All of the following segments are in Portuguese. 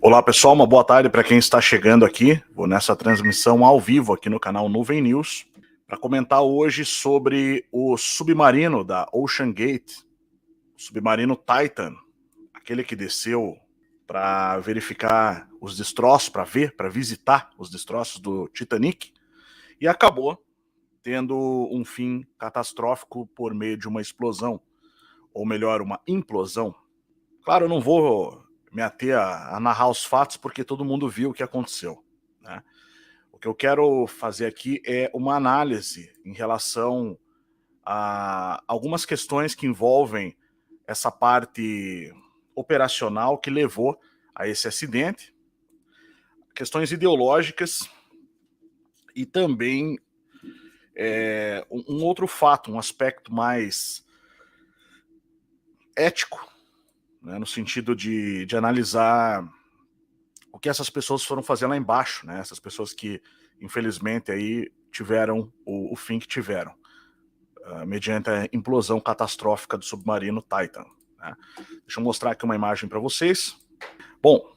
Olá pessoal, uma boa tarde para quem está chegando aqui. Vou nessa transmissão ao vivo aqui no canal Nuvem News para comentar hoje sobre o submarino da Ocean Gate, o submarino Titan, aquele que desceu para verificar os destroços, para visitar os destroços do Titanic e acabou tendo um fim catastrófico por meio de uma explosão, ou melhor, uma implosão. Claro, eu não vou me ater a narrar os fatos porque todo mundo viu o que aconteceu, né? O que eu quero fazer aqui é uma análise em relação a algumas questões que envolvem essa parte operacional que levou a esse acidente, questões ideológicas e também um outro fato, um aspecto mais ético, né, no sentido de analisar o que essas pessoas foram fazer lá embaixo, né? Essas pessoas que, infelizmente, aí tiveram o fim que tiveram, mediante a implosão catastrófica do submarino Titan, né? Deixa eu mostrar aqui uma imagem para vocês. Bom,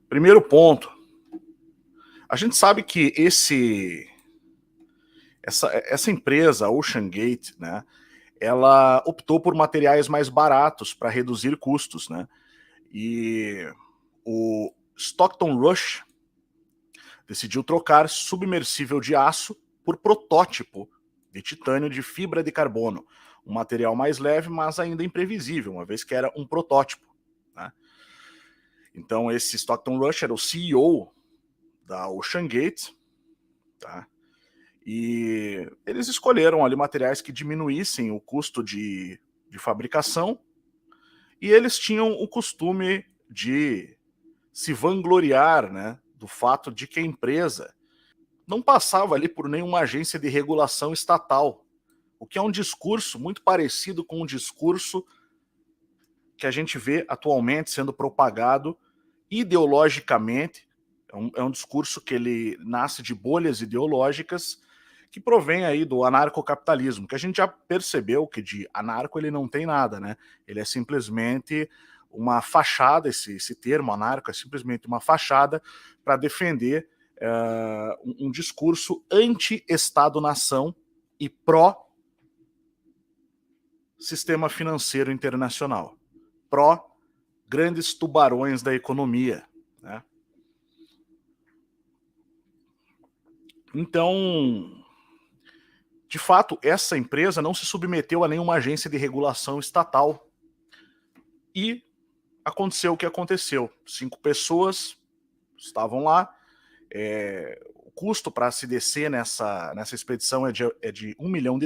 primeiro ponto, a gente sabe que essa empresa, Ocean Gate, né, ela optou por materiais mais baratos para reduzir custos, né? E o Stockton Rush decidiu trocar submersível de aço por protótipo de titânio de fibra de carbono, um material mais leve, mas ainda imprevisível, uma vez que era um protótipo, né? Então esse Stockton Rush era o CEO da Ocean Gate, tá? E eles escolheram ali materiais que diminuíssem o custo de fabricação, e eles tinham o costume de se vangloriar, né, do fato de que a empresa não passava ali por nenhuma agência de regulação estatal, o que é um discurso muito parecido com um discurso que a gente vê atualmente sendo propagado ideologicamente. É um discurso que ele nasce de bolhas ideológicas que provém aí do anarcocapitalismo, que a gente já percebeu que de anarco ele não tem nada, né? Ele é simplesmente uma fachada, esse termo anarco é simplesmente uma fachada para defender um discurso anti-Estado-nação e pró-sistema financeiro internacional, pró-grandes tubarões da economia, né? Então, de fato, essa empresa não se submeteu a nenhuma agência de regulação estatal e aconteceu o que aconteceu. 5 pessoas estavam lá. O custo para se descer nessa expedição é de $1 milhão.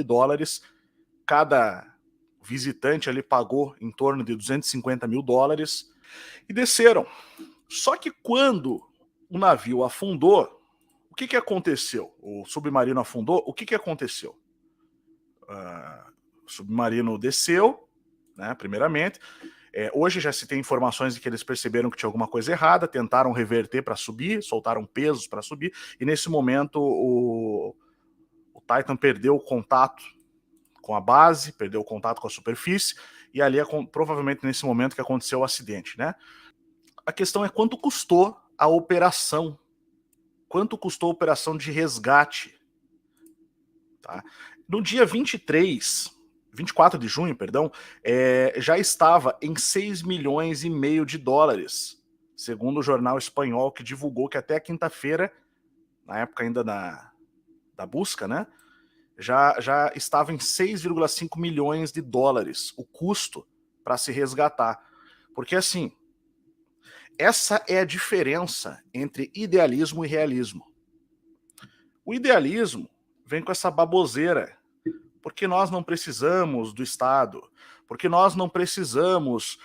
Cada visitante ali pagou em torno de $250 mil e desceram. Só que quando o navio afundou, o que aconteceu? O submarino afundou, o que aconteceu? O submarino desceu, né, primeiramente. Hoje já se tem informações de que eles perceberam que tinha alguma coisa errada, tentaram reverter para subir, soltaram pesos para subir, e nesse momento o Titan perdeu o contato com a base, perdeu o contato com a superfície, e ali é provavelmente nesse momento que aconteceu o acidente, né? A questão é quanto custou a operação, quanto custou a operação de resgate, tá? No dia 24 de junho, perdão, já estava em $6,5 milhões, segundo o jornal espanhol, que divulgou que até quinta-feira, na época ainda da busca, né, já estava em $6,5 milhões o custo para se resgatar. Porque assim, essa é a diferença entre idealismo e realismo. O idealismo vem com essa baboseira, porque nós não precisamos do Estado, porque nós não precisamos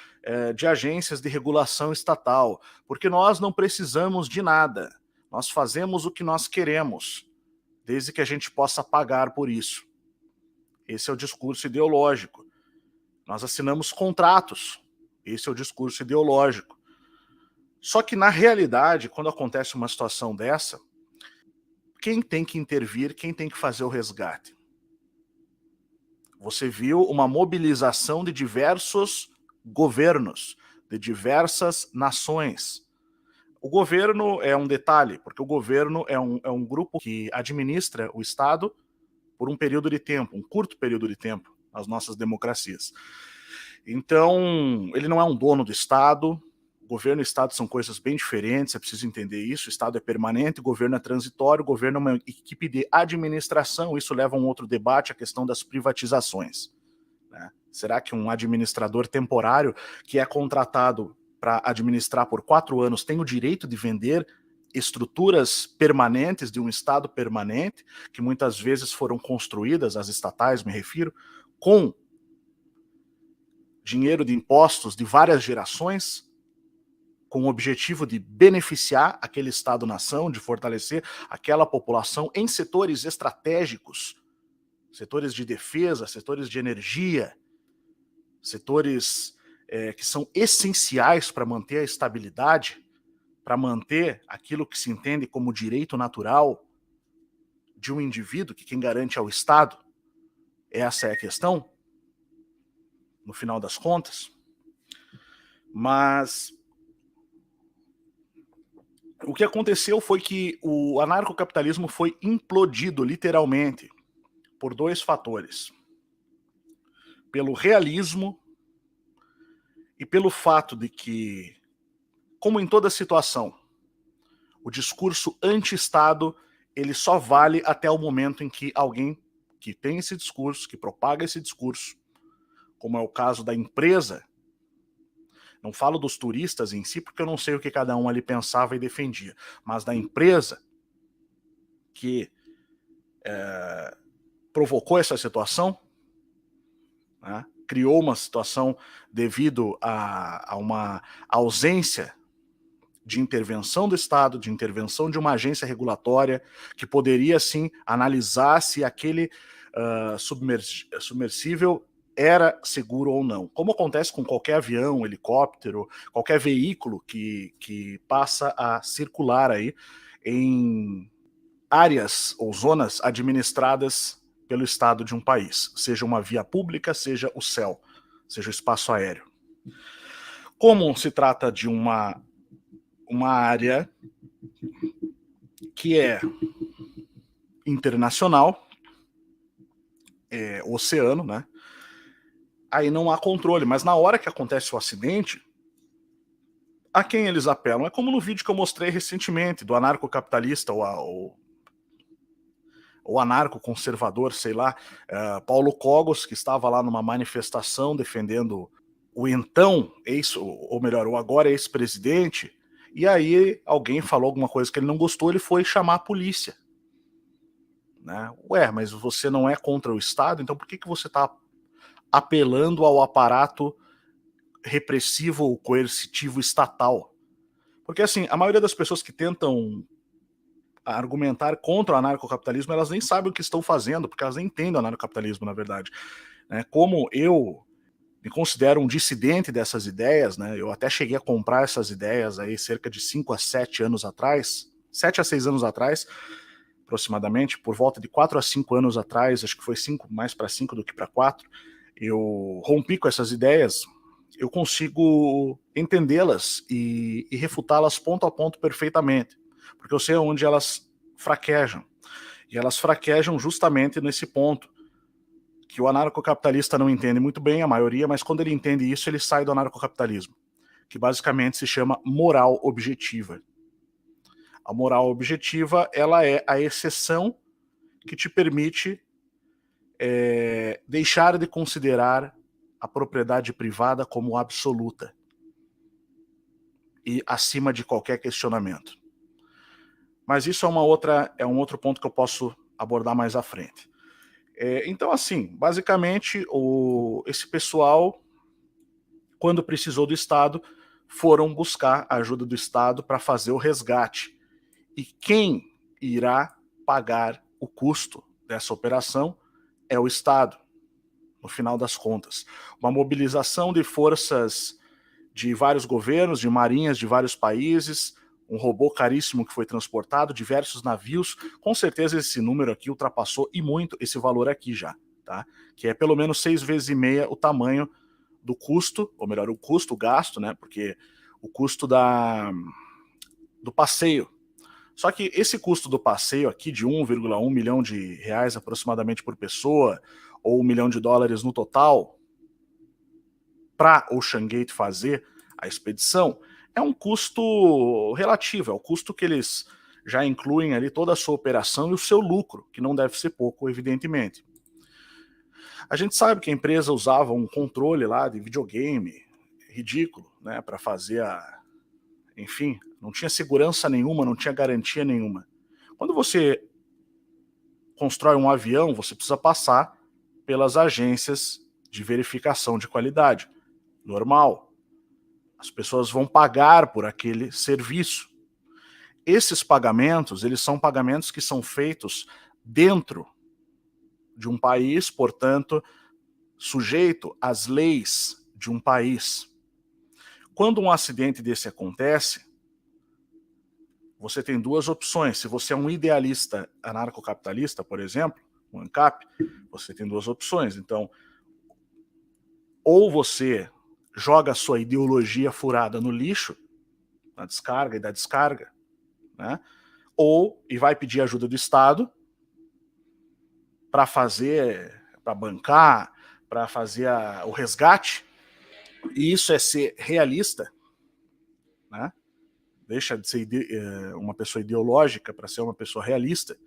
de agências de regulação estatal, porque nós não precisamos de nada. Nós fazemos o que nós queremos, desde que a gente possa pagar por isso. Esse é o discurso ideológico. Nós assinamos contratos. Esse é o discurso ideológico. Só que, na realidade, quando acontece uma situação dessa, quem tem que intervir, quem tem que fazer o resgate? Você viu uma mobilização de diversos governos, de diversas nações. O governo é um detalhe, porque o governo é um grupo que administra o Estado por um período de tempo, um curto período de tempo, nas nossas democracias. Então, ele não é um dono do Estado. Governo e Estado são coisas bem diferentes, é preciso entender isso. O Estado é permanente, o governo é transitório, o governo é uma equipe de administração. Isso leva a um outro debate, a questão das privatizações, né? Será que um administrador temporário que é contratado para administrar por 4 anos tem o direito de vender estruturas permanentes de um Estado permanente, que muitas vezes foram construídas, as estatais me refiro, com dinheiro de impostos de várias gerações, com o objetivo de beneficiar aquele Estado-nação, de fortalecer aquela população em setores estratégicos, setores de defesa, setores de energia, setores que são essenciais para manter a estabilidade, para manter aquilo que se entende como direito natural de um indivíduo, que quem garante é o Estado. Essa é a questão, no final das contas. Mas o que aconteceu foi que o anarcocapitalismo foi implodido, literalmente, por 2 fatores. Pelo realismo e pelo fato de que, como em toda situação, o discurso anti-Estado ele só vale até o momento em que alguém que tem esse discurso, que propaga esse discurso, como é o caso da empresa, não falo dos turistas em si, porque eu não sei o que cada um ali pensava e defendia, mas da empresa que provocou essa situação, né, criou uma situação devido a uma ausência de intervenção do Estado, de intervenção de uma agência regulatória que poderia, sim, analisar se aquele submersível era seguro ou não. Como acontece com qualquer avião, helicóptero, qualquer veículo que passa a circular aí em áreas ou zonas administradas pelo Estado de um país, seja uma via pública, seja o céu, seja o espaço aéreo. Como se trata de uma área que é internacional, oceano, né? Aí não há controle, mas na hora que acontece o acidente, a quem eles apelam? É como no vídeo que eu mostrei recentemente, do anarcocapitalista, ou anarco-conservador, sei lá, Paulo Cogos, que estava lá numa manifestação defendendo o então ou melhor, o agora ex-presidente, e aí alguém falou alguma coisa que ele não gostou, ele foi chamar a polícia. Né? Ué, mas você não é contra o Estado, então por que você está apelando ao aparato repressivo ou coercitivo estatal? Porque assim, a maioria das pessoas que tentam argumentar contra o anarcocapitalismo, elas nem sabem o que estão fazendo, porque elas nem entendem o anarcocapitalismo, na verdade. Como eu me considero um dissidente dessas ideias, né? Eu até cheguei a comprar essas ideias aí cerca de 5 a 7 anos atrás, 7 a 6 anos atrás, aproximadamente, por volta de 4 a 5 anos atrás, acho que foi 5, mais para 5 do que para 4, eu rompi com essas ideias, eu consigo entendê-las e refutá-las ponto a ponto perfeitamente, porque eu sei onde elas fraquejam, e elas fraquejam justamente nesse ponto, que o anarcocapitalista não entende muito bem, a maioria, mas quando ele entende isso, ele sai do anarcocapitalismo, que basicamente se chama moral objetiva. A moral objetiva, ela é a exceção que te permite deixar de considerar a propriedade privada como absoluta e acima de qualquer questionamento. Mas isso é um outro ponto que eu posso abordar mais à frente. Então, assim, basicamente, esse pessoal, quando precisou do Estado, foram buscar a ajuda do Estado para fazer o resgate. E quem irá pagar o custo dessa operação é o Estado, no final das contas. Uma mobilização de forças de vários governos, de marinhas de vários países, um robô caríssimo que foi transportado, diversos navios, com certeza esse número aqui ultrapassou e muito esse valor aqui já, tá? Que é pelo menos 6 vezes e meia o tamanho do custo, ou melhor, o gasto, né? Porque o custo do passeio. Só que esse custo do passeio aqui de 1,1 milhão de reais aproximadamente por pessoa, ou $1 milhão no total, para o OceanGate fazer a expedição, é um custo relativo, é o custo que eles já incluem ali toda a sua operação e o seu lucro, que não deve ser pouco, evidentemente. A gente sabe que a empresa usava um controle lá de videogame ridículo, né, para fazer enfim, não tinha segurança nenhuma, não tinha garantia nenhuma. Quando você constrói um avião, você precisa passar pelas agências de verificação de qualidade. Normal. As pessoas vão pagar por aquele serviço. Esses pagamentos, eles são pagamentos que são feitos dentro de um país, portanto, sujeito às leis de um país. Quando um acidente desse acontece, você tem duas opções. Se você é um idealista anarcocapitalista, por exemplo, um ANCAP, você tem duas opções. Então, ou você joga a sua ideologia furada no lixo, na descarga e da descarga, né? E vai pedir ajuda do Estado para bancar, para fazer o resgate, e isso é ser realista, né? Deixa de ser uma pessoa ideológica para ser uma pessoa realista.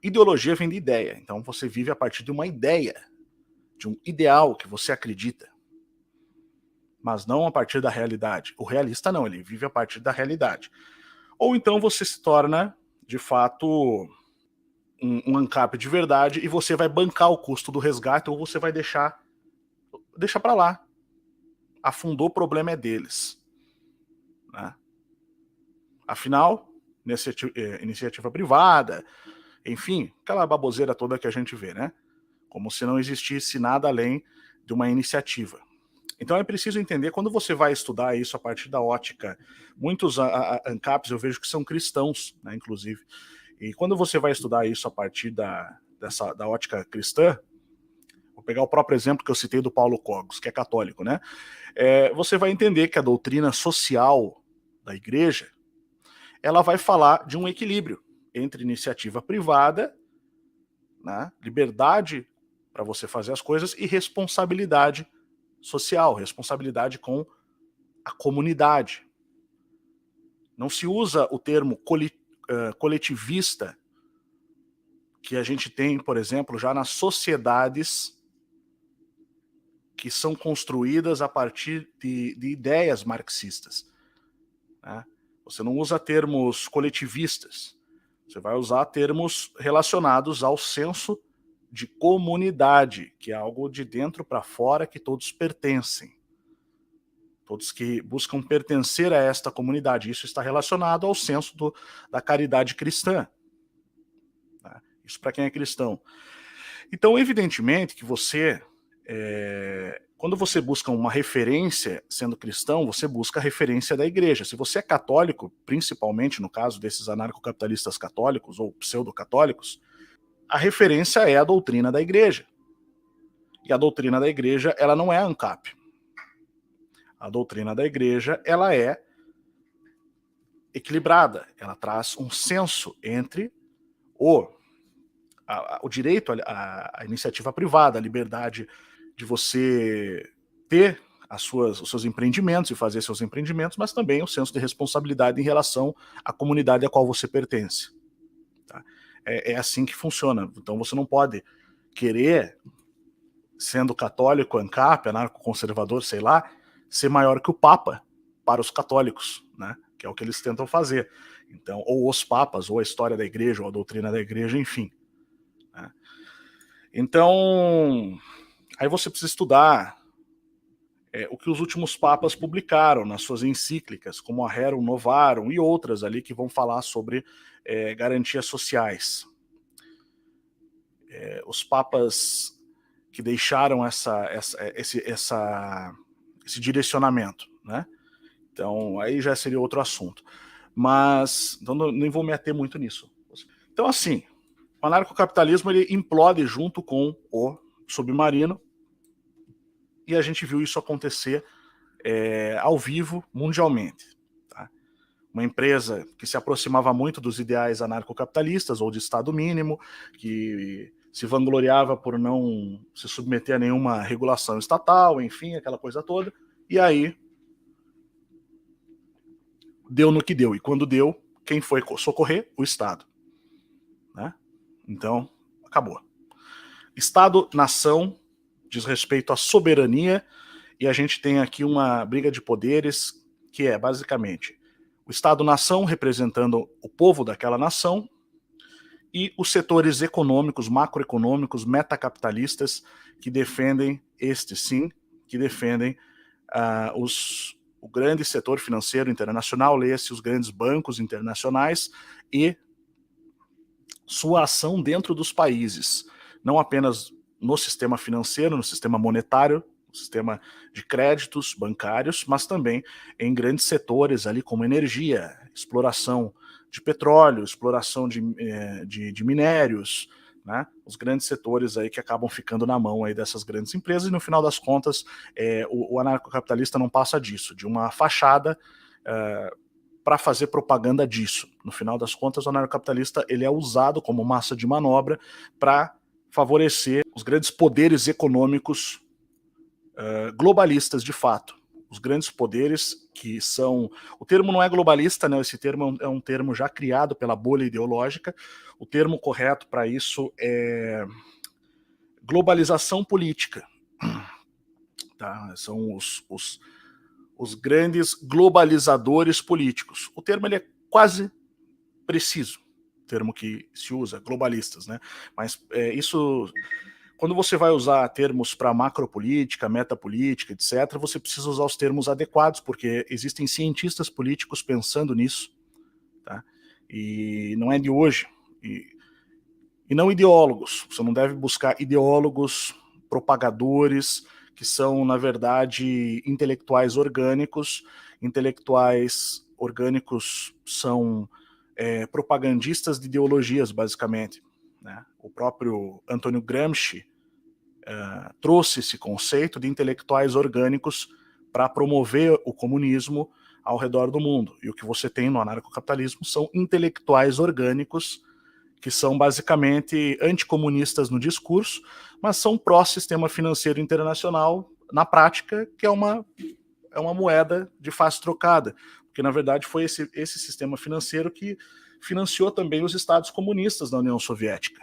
Ideologia vem de ideia, então você vive a partir de uma ideia, de um ideal que você acredita, mas não a partir da realidade. O realista não, ele vive a partir da realidade. Ou então você se torna, de fato, um ANCAP de verdade e você vai bancar o custo do resgate, ou você vai deixar para lá. Afundou, o problema é deles, né? Afinal, iniciativa privada, enfim, aquela baboseira toda que a gente vê, né? Como se não existisse nada além de uma iniciativa. Então é preciso entender, quando você vai estudar isso a partir da ótica, muitos ANCAPs eu vejo que são cristãos, né, inclusive, e quando você vai estudar isso a partir da ótica cristã, vou pegar o próprio exemplo que eu citei do Paulo Cogos, que é católico, né? Você vai entender que a doutrina social da igreja, ela vai falar de um equilíbrio entre iniciativa privada, né, liberdade para você fazer as coisas, e responsabilidade social, responsabilidade com a comunidade. Não se usa o termo coletivista que a gente tem, por exemplo, já nas sociedades que são construídas a partir de ideias marxistas, né? Você não usa termos coletivistas, você vai usar termos relacionados ao senso de comunidade, que é algo de dentro para fora, que todos pertencem. Todos que buscam pertencer a esta comunidade. Isso está relacionado ao senso da caridade cristã, né? Isso para quem é cristão. Então, evidentemente que você, quando você busca uma referência sendo cristão, você busca a referência da igreja. Se você é católico, principalmente no caso desses anarcocapitalistas católicos ou pseudo-católicos, a referência é a doutrina da igreja. E a doutrina da igreja, ela não é ANCAP. A doutrina da igreja, ela é equilibrada, ela traz um senso entre o direito à iniciativa privada, a liberdade de você ter os seus empreendimentos e fazer seus empreendimentos, mas também o senso de responsabilidade em relação à comunidade a qual você pertence. Tá? É assim que funciona. Então você não pode querer, sendo católico, ANCAP, anarco-conservador, sei lá, ser maior que o Papa para os católicos, né? Que é o que eles tentam fazer. Então, ou os papas, ou a história da igreja, ou a doutrina da igreja, enfim. Né? Então, aí você precisa estudar o que os últimos papas publicaram nas suas encíclicas, como a Rerum Novarum e outras ali que vão falar sobre garantias sociais. Os papas que deixaram esse direcionamento, né? Então, aí já seria outro assunto. Mas, então, nem vou me ater muito nisso. Então, assim, o anarcocapitalismo ele implode junto com o submarino, e a gente viu isso acontecer ao vivo, mundialmente. Tá? Uma empresa que se aproximava muito dos ideais anarcocapitalistas ou de Estado mínimo, que se vangloriava por não se submeter a nenhuma regulação estatal, enfim, aquela coisa toda, e aí deu no que deu. E quando deu, quem foi socorrer? O Estado. Né? Então, acabou. Estado-nação diz respeito à soberania, e a gente tem aqui uma briga de poderes que é, basicamente, o Estado-nação representando o povo daquela nação e os setores econômicos, macroeconômicos, metacapitalistas que defendem, que defendem o grande setor financeiro internacional, leia-se os grandes bancos internacionais e sua ação dentro dos países, não apenas no sistema financeiro, no sistema monetário, no sistema de créditos bancários, mas também em grandes setores ali como energia, exploração de petróleo, exploração de minérios, né? Os grandes setores aí que acabam ficando na mão aí dessas grandes empresas, e no final das contas o anarcocapitalista não passa disso, de uma fachada para fazer propaganda disso. No final das contas, o anarcocapitalista ele é usado como massa de manobra para favorecer os grandes poderes econômicos globalistas de fato. Os grandes poderes que são... O termo não é globalista, né? Esse termo é um termo já criado pela bolha ideológica. O termo correto para isso é globalização política. Tá? São os grandes globalizadores políticos. O termo ele é quase preciso, o termo que se usa, globalistas, né? Mas isso... Quando você vai usar termos para macropolítica, metapolítica, etc., você precisa usar os termos adequados, porque existem cientistas políticos pensando nisso, tá? E não é de hoje. E não ideólogos. Você não deve buscar ideólogos, propagadores, que são, na verdade, intelectuais orgânicos. Intelectuais orgânicos são propagandistas de ideologias, basicamente. Né? O próprio Antônio Gramsci trouxe esse conceito de intelectuais orgânicos para promover o comunismo ao redor do mundo. E o que você tem no anarcocapitalismo são intelectuais orgânicos que são basicamente anticomunistas no discurso, mas são pró-sistema financeiro internacional na prática, que é uma moeda de face trocada, porque na verdade foi esse sistema financeiro que financiou também os estados comunistas da União Soviética.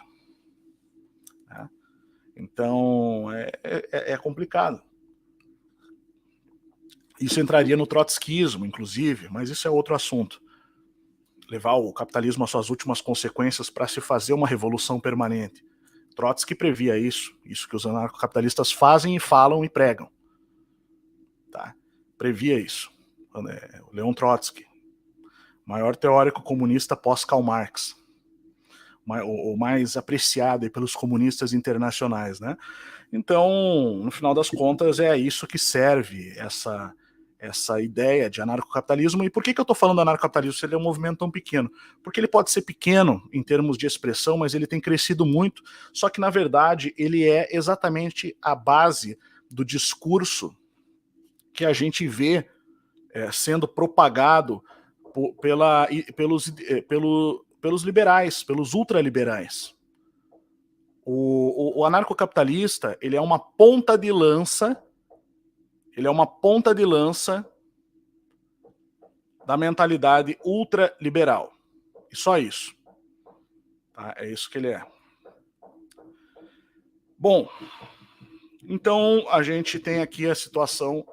Então é complicado. Isso entraria no trotskismo, inclusive, mas isso é outro assunto. Levar o capitalismo às suas últimas consequências para se fazer uma revolução permanente. Trotsky previa isso que os anarcocapitalistas fazem e falam e pregam. Tá? Previa isso. O Leon Trotsky, maior teórico comunista pós-Karl Marx, o mais apreciado pelos comunistas internacionais, né? Então, no final das contas, é isso que serve essa ideia de anarcocapitalismo. E por que eu estou falando anarcocapitalismo se ele é um movimento tão pequeno? Porque ele pode ser pequeno em termos de expressão, mas ele tem crescido muito, só que, na verdade, ele é exatamente a base do discurso que a gente vê sendo propagado pelos liberais, pelos ultraliberais. O anarcocapitalista, ele é uma ponta de lança, da mentalidade ultraliberal. E só isso. Tá? É isso que ele é. Bom, então a gente tem aqui a situação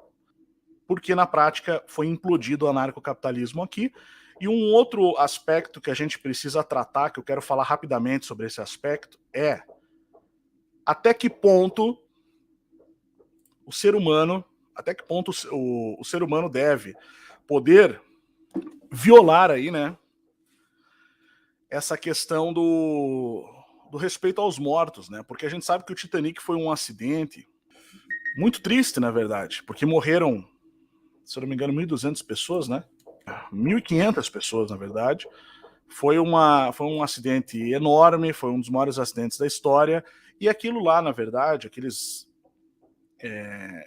porque na prática foi implodido o anarcocapitalismo aqui. E um outro aspecto que a gente precisa tratar, que eu quero falar rapidamente sobre esse aspecto, é até que ponto o ser humano deve poder violar aí, né, essa questão do respeito aos mortos, né? Porque a gente sabe que o Titanic foi um acidente muito triste, na verdade, porque morreram, se eu não me engano, 1.200 pessoas, né? 1.500 pessoas, na verdade. Foi um acidente enorme, foi um dos maiores acidentes da história, e aquilo lá, na verdade,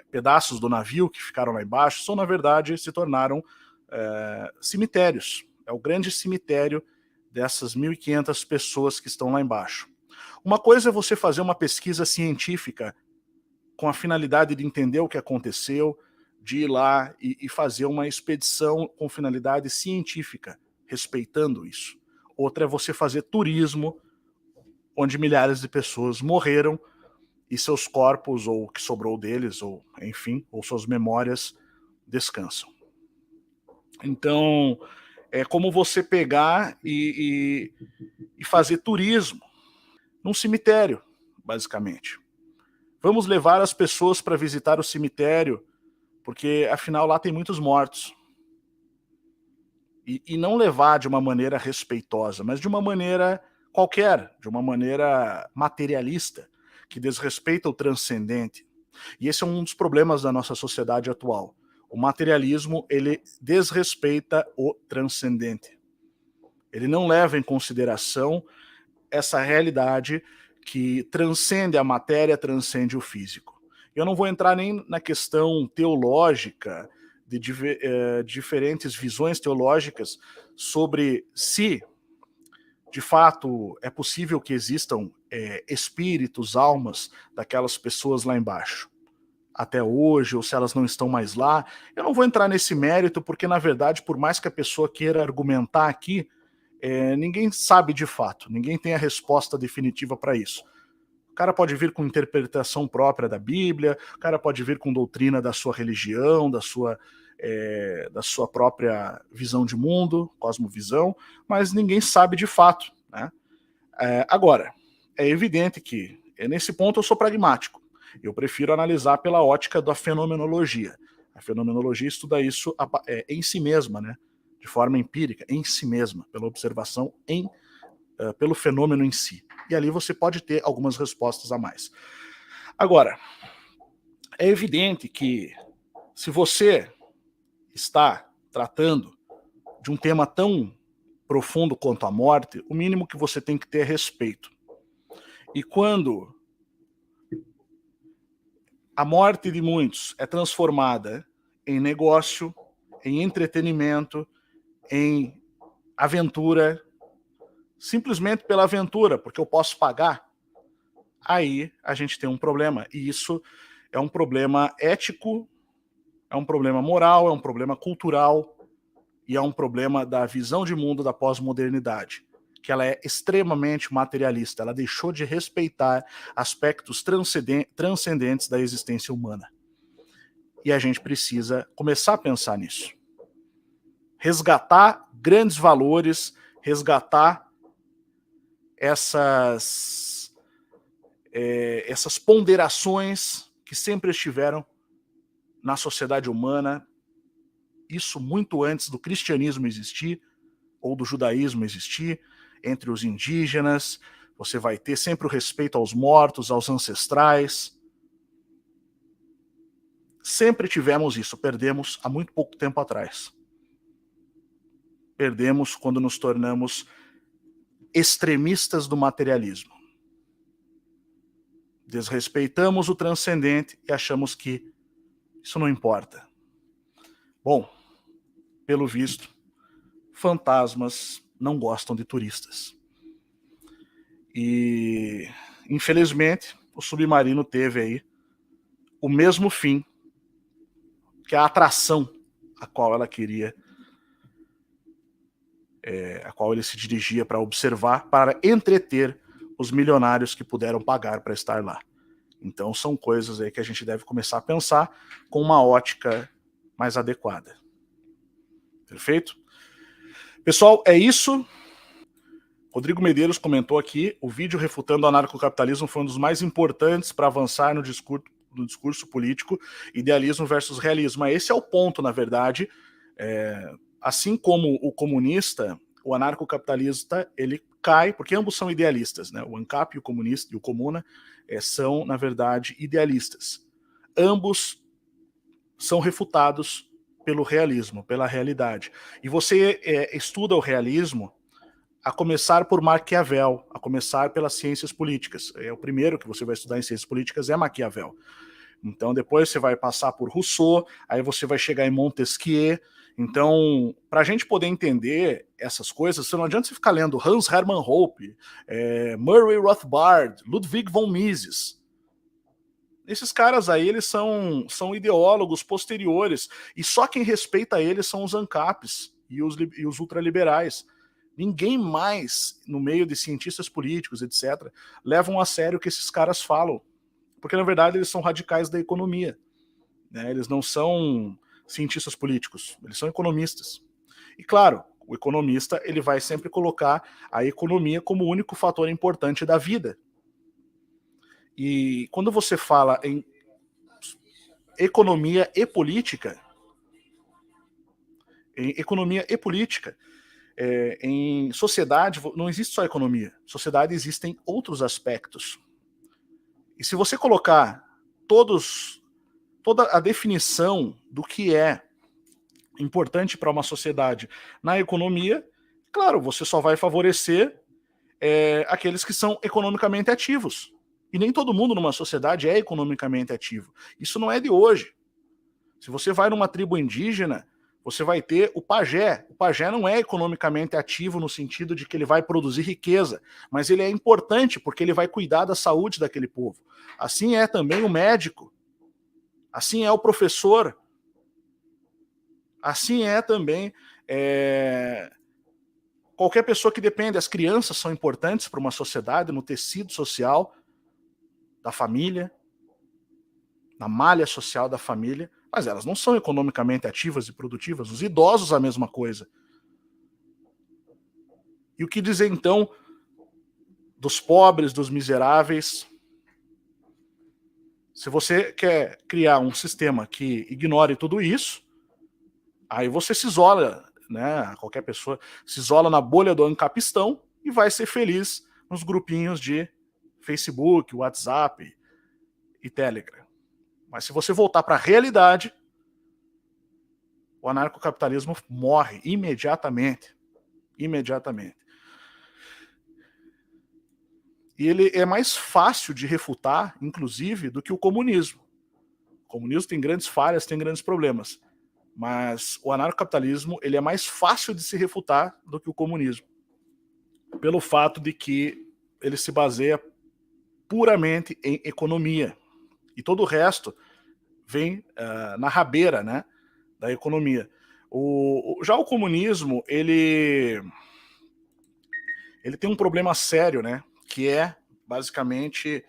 pedaços do navio que ficaram lá embaixo, são, na verdade, se tornaram cemitérios. É o grande cemitério dessas 1.500 pessoas que estão lá embaixo. Uma coisa é você fazer uma pesquisa científica com a finalidade de entender o que aconteceu, de ir lá e fazer uma expedição com finalidade científica, respeitando isso. Outra é você fazer turismo, onde milhares de pessoas morreram e seus corpos, ou o que sobrou deles, ou enfim, ou suas memórias descansam. Então, é como você pegar e fazer turismo num cemitério, basicamente. Vamos levar as pessoas para visitar o cemitério, porque afinal lá tem muitos mortos. E não levar de uma maneira respeitosa, mas de uma maneira qualquer, de uma maneira materialista, que desrespeita o transcendente. E esse é um dos problemas da nossa sociedade atual. O materialismo, ele desrespeita o transcendente. Ele não leva em consideração essa realidade que transcende a matéria, transcende o físico. Eu não vou entrar nem na questão teológica, de diferentes visões teológicas sobre se, de fato, é possível que existam espíritos, almas daquelas pessoas lá embaixo, até hoje, ou se elas não estão mais lá. Eu não vou entrar nesse mérito, porque, na verdade, por mais que a pessoa queira argumentar aqui, ninguém sabe de fato, ninguém tem a resposta definitiva para isso. O cara pode vir com interpretação própria da Bíblia, o cara pode vir com doutrina da sua religião, da sua própria visão de mundo, cosmovisão, mas ninguém sabe de fato, né? Agora, é evidente que, nesse ponto, eu sou pragmático. Eu prefiro analisar pela ótica da fenomenologia. A fenomenologia estuda isso em si mesma, né? De forma empírica, em si mesma, pela observação, pelo fenômeno em si. E ali você pode ter algumas respostas a mais. Agora, é evidente que se você está tratando de um tema tão profundo quanto a morte, o mínimo que você tem que ter é respeito. E quando a morte de muitos é transformada em negócio, em entretenimento, em aventura, simplesmente pela aventura, porque eu posso pagar, aí a gente tem um problema. E isso é um problema ético, é um problema moral, é um problema cultural e é um problema da visão de mundo da pós-modernidade, que ela é extremamente materialista. Ela deixou de respeitar aspectos transcendentes da existência humana. E a gente precisa começar a pensar nisso. Resgatar grandes valores, resgatar essas ponderações que sempre estiveram na sociedade humana, isso muito antes do cristianismo existir, ou do judaísmo existir, entre os indígenas. Você vai ter sempre o respeito aos mortos, aos ancestrais. Sempre tivemos isso, perdemos há muito pouco tempo atrás. Perdemos quando nos tornamos extremistas do materialismo. Desrespeitamos o transcendente e achamos que isso não importa. Bom, pelo visto, fantasmas não gostam de turistas. E, infelizmente, o Submarino teve aí o mesmo fim que a atração a qual ela queria, a qual ele se dirigia para observar, para entreter os milionários que puderam pagar para estar lá. Então são coisas aí que a gente deve começar a pensar com uma ótica mais adequada. Perfeito? Pessoal, é isso. Rodrigo Medeiros comentou aqui, o vídeo refutando o anarcocapitalismo foi um dos mais importantes para avançar no discurso político, idealismo versus realismo. Esse é o ponto, na verdade. Assim como o comunista, o anarcocapitalista, ele cai, porque ambos são idealistas, né? O ANCAP e o comunista e o Comuna são, na verdade, idealistas. Ambos são refutados pelo realismo, pela realidade. E você estuda o realismo a começar por Maquiavel, a começar pelas ciências políticas. O primeiro que você vai estudar em ciências políticas é Maquiavel. Então depois você vai passar por Rousseau, aí você vai chegar em Montesquieu. Então, para a gente poder entender essas coisas, você não adianta você ficar lendo Hans Hermann Hoppe, Murray Rothbard, Ludwig von Mises. Esses caras aí, eles são ideólogos posteriores, e só quem respeita eles são os ANCAPs e os ultraliberais. Ninguém mais, no meio de cientistas políticos, etc., levam a sério o que esses caras falam, porque na verdade eles são radicais da economia, né? Eles não são cientistas políticos, eles são economistas. E claro, o economista ele vai sempre colocar a economia como o único fator importante da vida. E quando você fala em economia e política, em sociedade não existe só economia. Sociedade existem outros aspectos. E se você colocar toda a definição do que é importante para uma sociedade na economia, claro, você só vai favorecer aqueles que são economicamente ativos. E nem todo mundo numa sociedade é economicamente ativo. Isso não é de hoje. Se você vai numa tribo indígena, você vai ter o pajé. O pajé não é economicamente ativo no sentido de que ele vai produzir riqueza, mas ele é importante porque ele vai cuidar da saúde daquele povo. Assim é também o médico. Assim é o professor. Assim é também qualquer pessoa que depende. As crianças são importantes para uma sociedade, no tecido social da família, na malha social da família, mas elas não são economicamente ativas e produtivas. Os idosos a mesma coisa. E o que dizer então dos pobres, dos miseráveis? Se você quer criar um sistema que ignore tudo isso, aí você se isola, né? Qualquer pessoa se isola na bolha do ancapistão e vai ser feliz nos grupinhos de Facebook, WhatsApp e Telegram. Mas se você voltar para a realidade, o anarcocapitalismo morre imediatamente. Imediatamente. E ele é mais fácil de refutar, inclusive, do que o comunismo. O comunismo tem grandes falhas, tem grandes problemas. Mas o anarcocapitalismo ele é mais fácil de se refutar do que o comunismo. Pelo fato de que ele se baseia puramente em economia. E todo o resto vem na rabeira, né, da economia. Já o comunismo, ele tem um problema sério, né, que é basicamente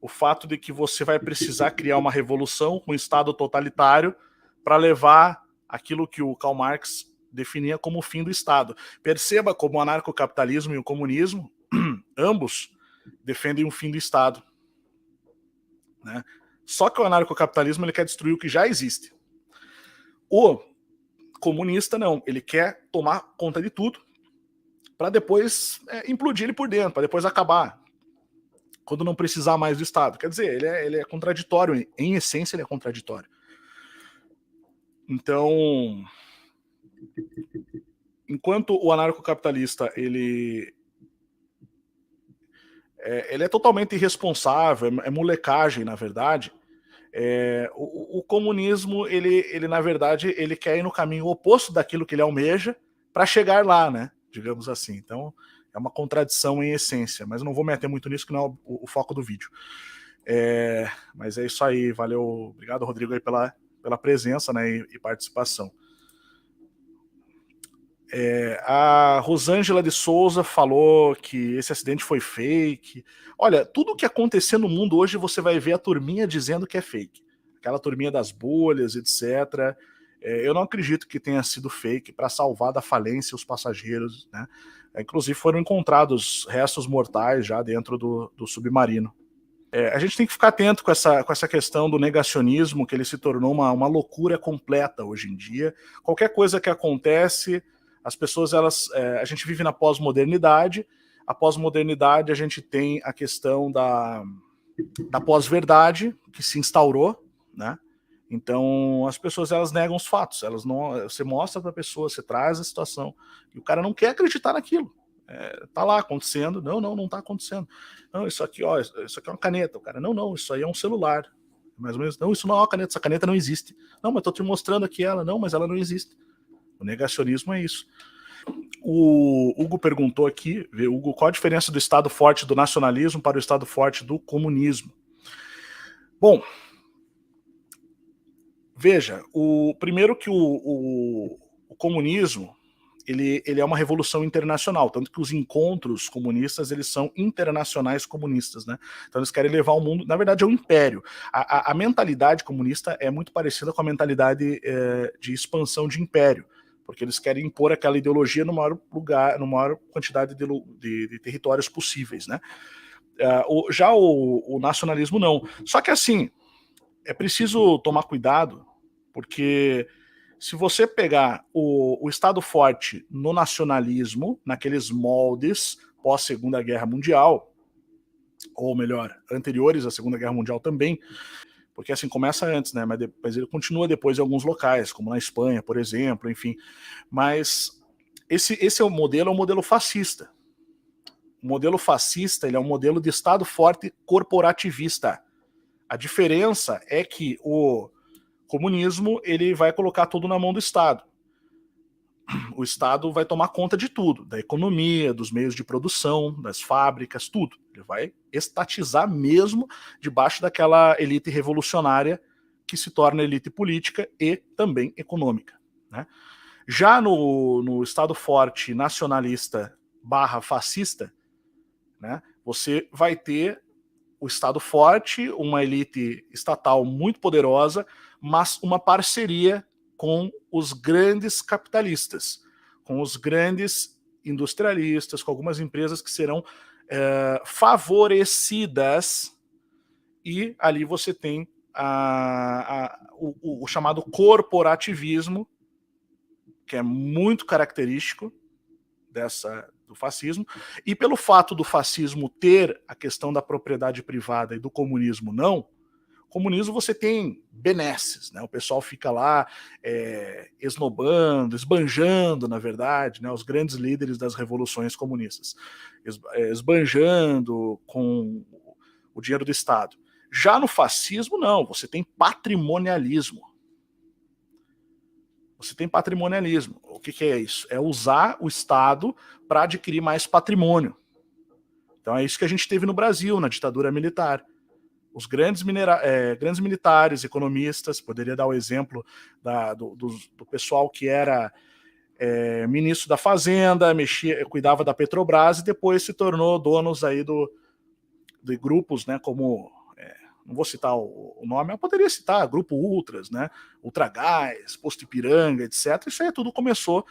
o fato de que você vai precisar criar uma revolução, um Estado totalitário, para levar aquilo que o Karl Marx definia como o fim do Estado. Perceba como o anarcocapitalismo e o comunismo, ambos, defendem o fim do Estado. Né? Só que o anarcocapitalismo ele quer destruir o que já existe. O comunista não, ele quer tomar conta de tudo para depois implodir ele por dentro, para depois acabar, quando não precisar mais do Estado. Quer dizer, ele é contraditório, em essência ele é contraditório. Então, enquanto o anarcocapitalista ele é totalmente irresponsável, é molecagem, na verdade, o comunismo, ele, na verdade, ele quer ir no caminho oposto daquilo que ele almeja para chegar lá, né? Digamos assim. Então, é uma contradição em essência, mas eu não vou meter muito nisso, que não é o foco do vídeo. Mas é isso aí, valeu. Obrigado, Rodrigo, aí pela presença, né, e participação. A Rosângela de Souza falou que esse acidente foi fake. Olha, tudo que acontecer no mundo hoje você vai ver a turminha dizendo que é fake. Aquela turminha das bolhas, etc. Eu não acredito que tenha sido fake para salvar da falência os passageiros, né? Inclusive foram encontrados restos mortais já dentro do submarino. A gente tem que ficar atento com essa questão do negacionismo, que ele se tornou uma loucura completa hoje em dia. Qualquer coisa que acontece, as pessoas, a gente vive na pós-modernidade. A pós-modernidade, a gente tem a questão da pós-verdade, que se instaurou, né? Então, as pessoas, elas negam os fatos. Você mostra para a pessoa, você traz a situação, e o cara não quer acreditar naquilo. Tá lá acontecendo. Não está acontecendo. Não, isso aqui é uma caneta. O cara, não, isso aí é um celular. Mais ou menos, não, isso não é uma caneta, essa caneta não existe. Não, mas estou te mostrando aqui ela. Não, mas ela não existe. O negacionismo é isso. O Hugo perguntou aqui, Hugo, qual a diferença do Estado forte do nacionalismo para o Estado forte do comunismo? Bom, veja, primeiro que o comunismo ele é uma revolução internacional, tanto que os encontros comunistas eles são internacionais comunistas, né? Então eles querem levar o mundo, na verdade é um império. A mentalidade comunista é muito parecida com a mentalidade de expansão de império, porque eles querem impor aquela ideologia no maior lugar, no maior quantidade de territórios possíveis, né? Já o nacionalismo não. Só que assim, é preciso tomar cuidado, porque se você pegar o Estado forte no nacionalismo, naqueles moldes pós-Segunda Guerra Mundial, ou melhor, anteriores à Segunda Guerra Mundial também, porque assim começa antes, né? Mas ele continua depois em alguns locais, como na Espanha, por exemplo, enfim. Mas esse é um modelo fascista. O modelo fascista ele é um modelo de Estado forte corporativista. A diferença é que o comunismo ele vai colocar tudo na mão do Estado. O Estado vai tomar conta de tudo, da economia, dos meios de produção, das fábricas, tudo. Ele vai estatizar mesmo debaixo daquela elite revolucionária que se torna elite política e também econômica, né? Já no Estado forte nacionalista / fascista, né, você vai ter o Estado forte, uma elite estatal muito poderosa, mas uma parceria com os grandes capitalistas, com os grandes industrialistas, com algumas empresas que serão favorecidas, e ali você tem o chamado corporativismo, que é muito característico do fascismo, e pelo fato do fascismo ter a questão da propriedade privada e do comunismo não, comunismo você tem benesses, né? O pessoal fica lá esnobando, esbanjando, na verdade, né? Os grandes líderes das revoluções comunistas, esbanjando com o dinheiro do Estado. Já no fascismo, não, você tem patrimonialismo. Você tem patrimonialismo. O que é isso? É usar o Estado para adquirir mais patrimônio. Então é isso que a gente teve no Brasil, na ditadura militar. Os grandes militares, economistas, poderia dar o exemplo do pessoal que era ministro da Fazenda, cuidava da Petrobras e depois se tornou donos aí de grupos, né, como não vou citar o nome, mas poderia citar Grupo Ultras, né? Ultragás, Posto Ipiranga, etc. Isso aí tudo começou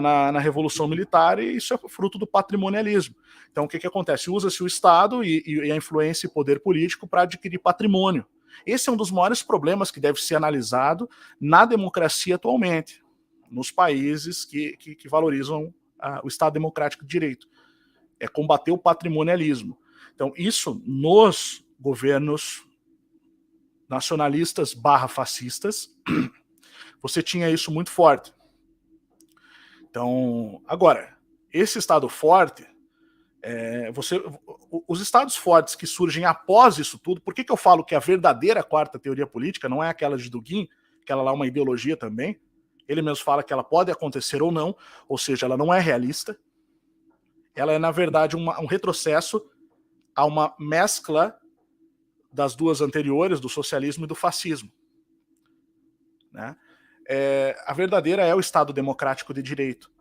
na Revolução Militar e isso é fruto do patrimonialismo. Então o que acontece? Usa-se o Estado e a influência e poder político para adquirir patrimônio. Esse é um dos maiores problemas que deve ser analisado na democracia atualmente, nos países que valorizam o Estado democrático de direito. É combater o patrimonialismo. Então isso nos governos nacionalistas / fascistas, você tinha isso muito forte. Então, agora, esse Estado forte, os estados fortes que surgem após isso tudo, por que eu falo que a verdadeira quarta teoria política não é aquela de Dugin, aquela lá é uma ideologia também, ele mesmo fala que ela pode acontecer ou não, ou seja, ela não é realista, ela é, na verdade, um retrocesso a uma mescla das duas anteriores, do socialismo e do fascismo, né? A verdadeira é o Estado democrático de direito,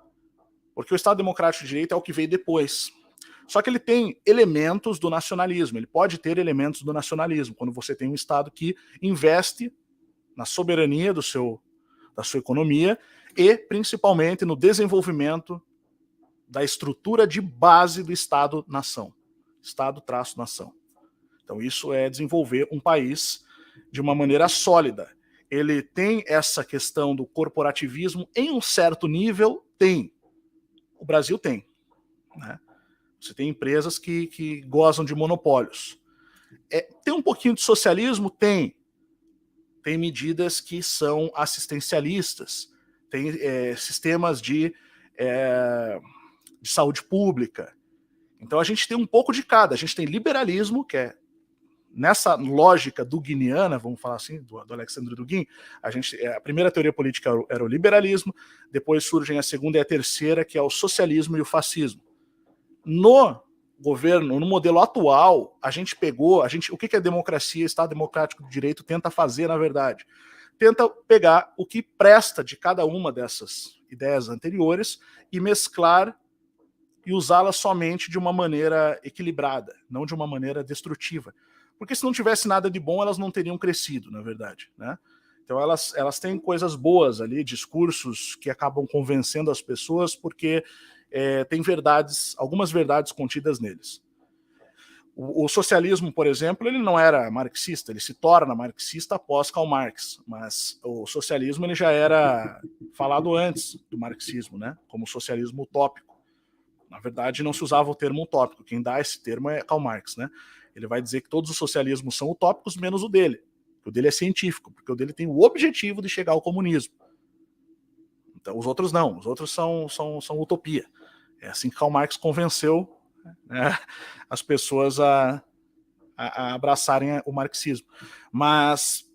porque o Estado democrático de direito é o que veio depois. Só que ele tem elementos do nacionalismo, ele pode ter elementos do nacionalismo, quando você tem um Estado que investe na soberania da sua economia e principalmente no desenvolvimento da estrutura de base do Estado-nação. Estado-nação. Então isso é desenvolver um país de uma maneira sólida. Ele tem essa questão do corporativismo em um certo nível? Tem. O Brasil tem, né? Você tem empresas que gozam de monopólios. Tem um pouquinho de socialismo? Tem. Tem medidas que são assistencialistas. Tem sistemas de saúde pública. Então a gente tem um pouco de cada. A gente tem liberalismo, que é nessa lógica duginiana, vamos falar assim, do Alexandre Dugin, a primeira teoria política era o liberalismo, depois surgem a segunda e a terceira, que é o socialismo e o fascismo. No governo, no modelo atual, o que a democracia, Estado Democrático de Direito tenta fazer, na verdade? Tenta pegar o que presta de cada uma dessas ideias anteriores e mesclar e usá-las somente de uma maneira equilibrada, não de uma maneira destrutiva. Porque se não tivesse nada de bom, elas não teriam crescido, na verdade, né? Então elas têm coisas boas ali, discursos que acabam convencendo as pessoas, porque tem algumas verdades contidas neles. O socialismo, por exemplo, ele não era marxista, ele se torna marxista após Karl Marx, mas o socialismo ele já era falado antes do marxismo, né? Como socialismo utópico. Na verdade, não se usava o termo utópico, quem dá esse termo é Karl Marx, né? Ele vai dizer que todos os socialismos são utópicos, menos o dele. O dele é científico, porque o dele tem o objetivo de chegar ao comunismo. Então, os outros não, os outros são utopia. É assim que Karl Marx convenceu, né, as pessoas a abraçarem o marxismo. Mas,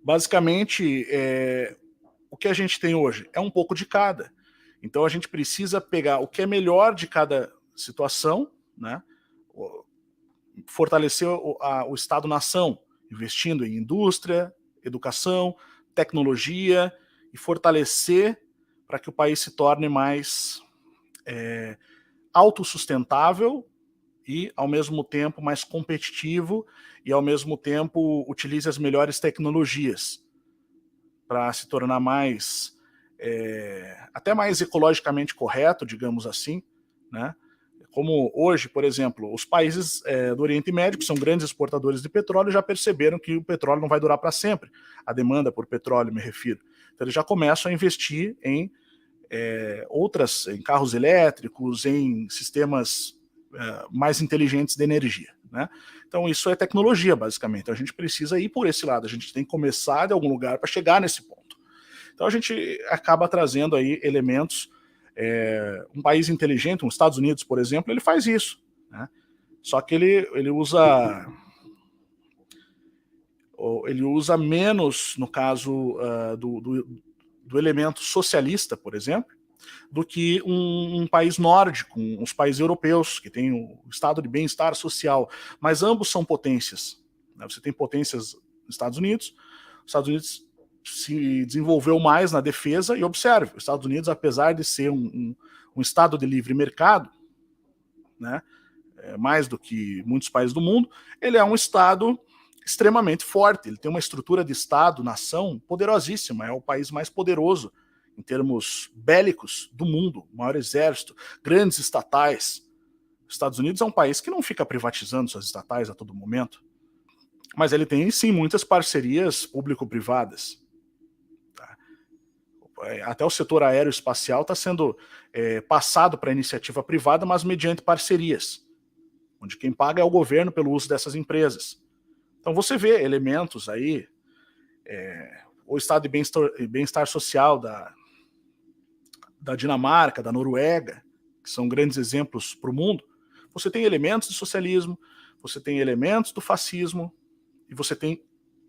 basicamente, o que a gente tem hoje é um pouco de cada. Então, a gente precisa pegar o que é melhor de cada situação, né, fortalecer o Estado-nação, investindo em indústria, educação, tecnologia, e fortalecer para que o país se torne mais autossustentável e, ao mesmo tempo, mais competitivo e, ao mesmo tempo, utilize as melhores tecnologias para se tornar até mais ecologicamente correto, digamos assim, né? Como hoje, por exemplo, os países do Oriente Médio, que são grandes exportadores de petróleo, já perceberam que o petróleo não vai durar para sempre. A demanda por petróleo, me refiro. Então, eles já começam a investir em em carros elétricos, em sistemas mais inteligentes de energia, né? Então, isso é tecnologia, basicamente. Então, a gente precisa ir por esse lado. A gente tem que começar de algum lugar para chegar nesse ponto. Então, a gente acaba trazendo aí elementos. Um país inteligente, os Estados Unidos, por exemplo, ele faz isso, né? Só que ele usa menos, no caso do elemento socialista, por exemplo, do que um país nórdico, os países europeus, que tem o estado de bem-estar social, mas ambos são potências, né? Você tem potências nos Estados Unidos se desenvolveu mais na defesa, e observe, os Estados Unidos, apesar de ser um estado de livre mercado, né, mais do que muitos países do mundo, ele é um estado extremamente forte, ele tem uma estrutura de estado, nação, poderosíssima, é o país mais poderoso em termos bélicos do mundo, maior exército, grandes estatais. Os Estados Unidos é um país que não fica privatizando suas estatais a todo momento, mas ele tem, sim, muitas parcerias público-privadas. Até o setor aeroespacial está sendo passado para a iniciativa privada, mas mediante parcerias, onde quem paga é o governo pelo uso dessas empresas. Então você vê elementos aí, o estado de bem-estar social da Dinamarca, da Noruega, que são grandes exemplos para o mundo. Você tem elementos de socialismo, você tem elementos do fascismo, e você tem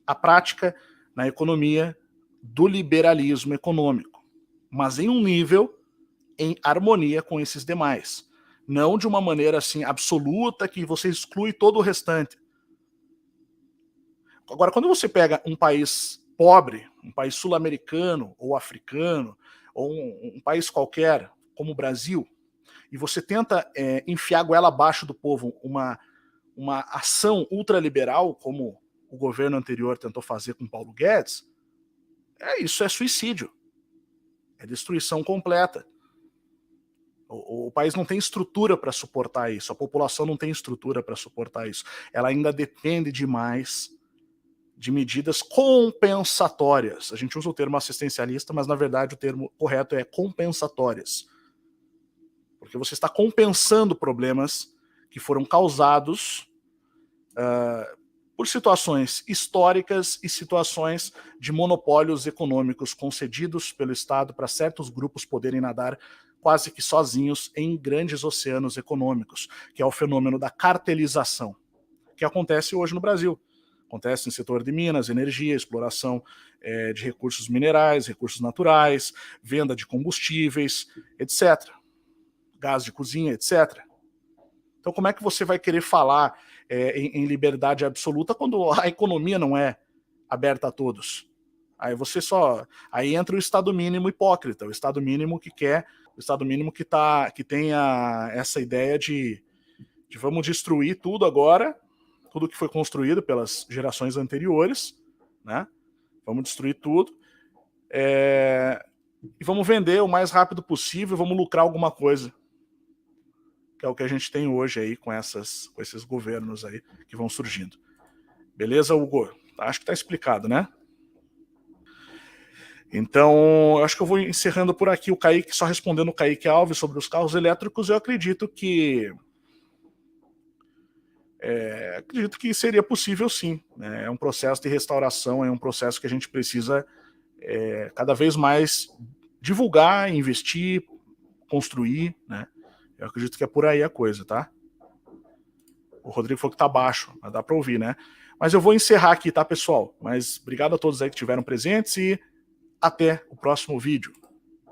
a prática na economia do liberalismo econômico, mas em um nível em harmonia com esses demais. Não de uma maneira assim absoluta que você exclui todo o restante. Agora, quando você pega um país pobre, um país sul-americano ou africano, ou um país qualquer, como o Brasil, e você tenta enfiar a goela abaixo do povo uma ação ultraliberal, como o governo anterior tentou fazer com Paulo Guedes, isso é suicídio. É destruição completa. O país não tem estrutura para suportar isso, a população não tem estrutura para suportar isso. Ela ainda depende demais de medidas compensatórias. A gente usa o termo assistencialista, mas na verdade o termo correto é compensatórias. Porque você está compensando problemas que foram causados por situações históricas e situações de monopólios econômicos concedidos pelo Estado para certos grupos poderem nadar quase que sozinhos em grandes oceanos econômicos, que é o fenômeno da cartelização. que acontece hoje no Brasil. Acontece no setor de minas, energia, exploração de recursos minerais, recursos naturais, venda de combustíveis, etc. Gás de cozinha, etc. Então como é que você vai querer falar em liberdade absoluta quando a economia não é aberta a todos? Aí entra o Estado mínimo hipócrita, o Estado mínimo que quer, o Estado mínimo que tem essa ideia de vamos destruir tudo agora, tudo que foi construído pelas gerações anteriores, né? Vamos destruir tudo e vamos vender o mais rápido possível, vamos lucrar alguma coisa, que é o que a gente tem hoje aí com esses governos aí que vão surgindo. Beleza, Hugo? Acho que tá explicado, né? Então, acho que eu vou encerrando por aqui. O Kaique, só respondendo o Kaique Alves sobre os carros elétricos, eu acredito que seria possível sim, né? É um processo de restauração, é um processo que a gente precisa cada vez mais divulgar, investir, construir, né? Eu acredito que é por aí a coisa, tá? O Rodrigo falou que tá baixo, mas dá para ouvir, né? Mas eu vou encerrar aqui, tá, pessoal? Mas obrigado a todos aí que estiveram presentes e até o próximo vídeo.